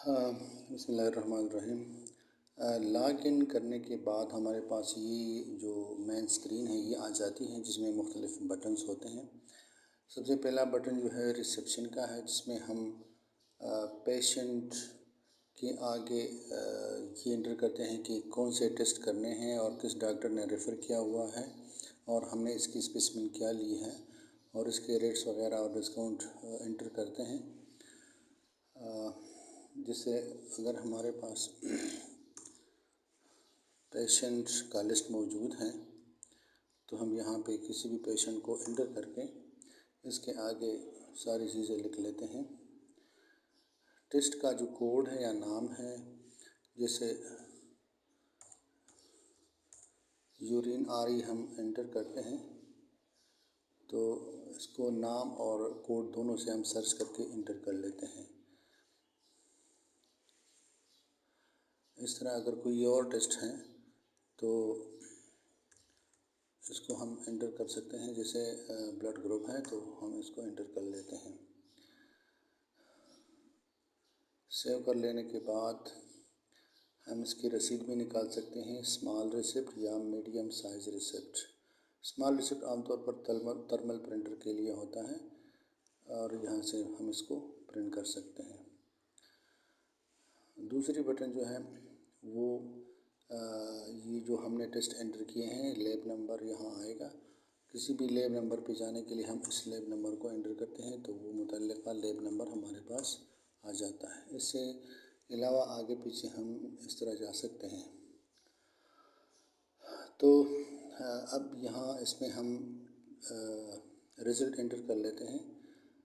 हाँ, बिस्मिल्लाहिर्रहमानिर्रहीम। Log in करने के बाद हमारे पास ये जो मेन स्क्रीन है ये आ जाती है, जिसमें मुख्तलिफ बटन्स होते हैं। सबसे पहला बटन जो है रिसेप्शन का है, जिसमें हम पेशेंट के आगे ये एंटर करते हैं कि कौन से टेस्ट करने हैं और किस डॉक्टर ने रेफ़र किया हुआ है और हमने इसकी स्पेसिमेन क्या ली है और इसके रेट्स वगैरह और डिस्काउंट एंटर करते हैं, जिससे अगर हमारे पास पेशेंट्स का लिस्ट मौजूद है तो हम यहाँ पे किसी भी पेशेंट को एंटर करके इसके आगे सारी चीज़ें लिख लेते हैं। टेस्ट का जो कोड है या नाम है, जैसे यूरिन आरई हम एंटर करते हैं तो इसको नाम और कोड दोनों से हम सर्च करके एंटर कर लेते हैं। इस तरह अगर कोई और टेस्ट है तो इसको हम एंटर कर सकते हैं, जैसे ब्लड ग्रुप है तो हम इसको एंटर कर लेते हैं। सेव कर लेने के बाद हम इसकी रसीद भी निकाल सकते हैं, स्मॉल रिसिप्ट या medium size receipt. Small receipt आमतौर पर थर्मल प्रिंटर के लिए होता है और यहाँ से हम इसको प्रिंट कर सकते हैं। दूसरी बटन जो है वो ये जो हमने टेस्ट एंटर किए हैं, लैब नंबर यहाँ आएगा। किसी भी लैब नंबर पे जाने के लिए हम इस लैब नंबर को एंटर करते हैं तो वो मुतल्लिका लैब नंबर हमारे पास आ जाता है। इससे अलावा आगे पीछे हम इस तरह जा सकते हैं। तो अब यहाँ इसमें हम रिज़ल्ट एंटर कर लेते हैं।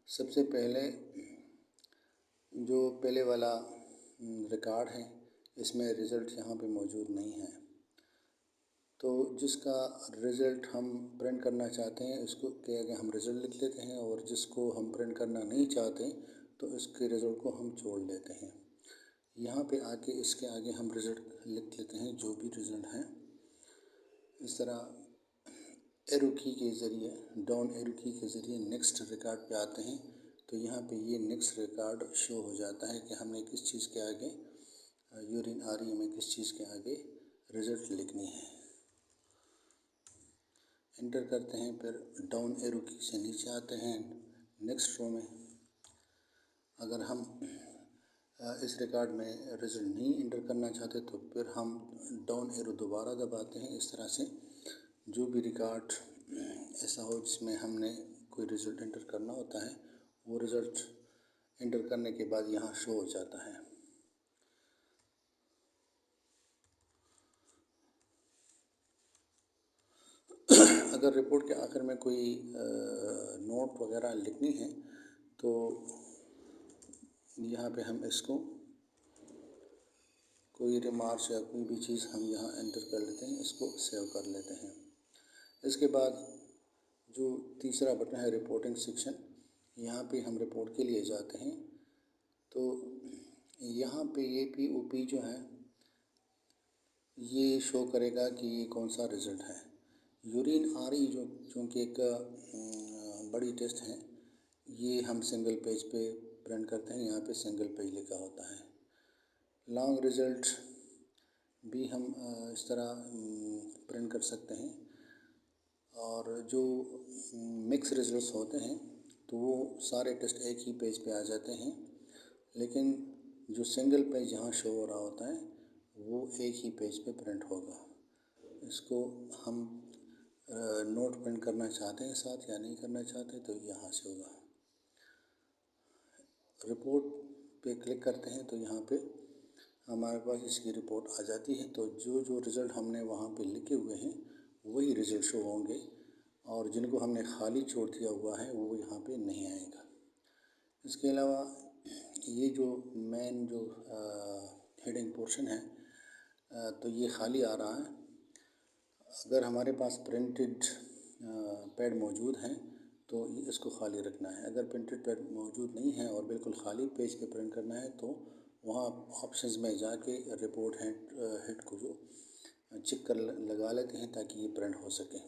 सबसे पहले जो पहले वाला रिकॉर्ड है इसमें रिज़ल्ट यहाँ पे मौजूद नहीं है, तो जिसका रिज़ल्ट हम प्रिंट करना चाहते हैं इसको के आगे हम रिज़ल्ट लिख लेते हैं और जिसको हम प्रिंट करना नहीं चाहते तो इसके रिज़ल्ट को हम छोड़ लेते हैं। यहाँ पे आके इसके आगे हम रिज़ल्ट लिख लेते हैं जो भी रिज़ल्ट है। इस तरह एरो की के ज़रिए, डाउन एरो की के ज़रिए नेक्स्ट रिकॉर्ड पे आते हैं तो यहाँ पे ये नेक्स्ट रिकॉर्ड शो हो जाता है कि हमने किस चीज़ के आगे यूरिन आरई में किस चीज़ के आगे रिज़ल्ट लिखनी है। एंटर करते हैं, फिर डाउन एरो की से नीचे आते हैं नेक्स्ट रो में। अगर हम इस रिकॉर्ड में रिज़ल्ट नहीं एंटर करना चाहते तो फिर हम डाउन एरो दोबारा दबाते हैं। इस तरह से जो भी रिकॉर्ड ऐसा हो जिसमें हमने कोई रिज़ल्ट एंटर करना होता है वो रिज़ल्ट एंटर करने के बाद यहाँ शो हो जाता है। अगर रिपोर्ट के आखिर में कोई नोट वगैरह लिखनी है तो यहाँ पे हम इसको कोई रिमार्क्स या कोई भी चीज़ हम यहाँ एंटर कर लेते हैं, इसको सेव कर लेते हैं। इसके बाद जो तीसरा बटन है रिपोर्टिंग सेक्शन, यहाँ पे हम रिपोर्ट के लिए जाते हैं तो यहाँ पे ये POP जो है ये शो करेगा कि ये कौन सा रिज़ल्ट है। यूरिन आरई जो चूँकि एक बड़ी टेस्ट है, ये हम सिंगल पेज पे प्रिंट करते हैं, यहाँ पे सिंगल पेज लिखा होता है। लॉन्ग रिज़ल्ट भी हम इस तरह प्रिंट कर सकते हैं और जो मिक्स रिज़ल्ट्स होते हैं तो वो सारे टेस्ट एक ही पेज पे आ जाते हैं, लेकिन जो सिंगल पेज यहाँ शो हो रहा होता है वो एक ही पेज पे प्रिंट होगा। इसको हम नोट प्रिंट करना चाहते हैं साथ या नहीं करना चाहते तो यहाँ से होगा। रिपोर्ट पे क्लिक करते हैं तो यहाँ पे हमारे पास इसकी रिपोर्ट आ जाती है। तो जो रिज़ल्ट हमने वहाँ पे लिखे हुए हैं वही रिज़ल्ट शो होंगे और जिनको हमने खाली छोड़ दिया हुआ है वो यहाँ पे नहीं आएगा। इसके अलावा ये जो मेन जो हेडिंग पोर्शन है तो ये खाली आ रहा है। अगर हमारे पास प्रिंटेड पैड मौजूद हैं तो इसको खाली रखना है। अगर प्रिंटेड पैड मौजूद नहीं है और बिल्कुल खाली पेज पे प्रिंट करना है तो वहाँ ऑप्शंस में जाके रिपोर्ट हेड को जो चिक कर लगा लेते हैं ताकि ये प्रिंट हो सके।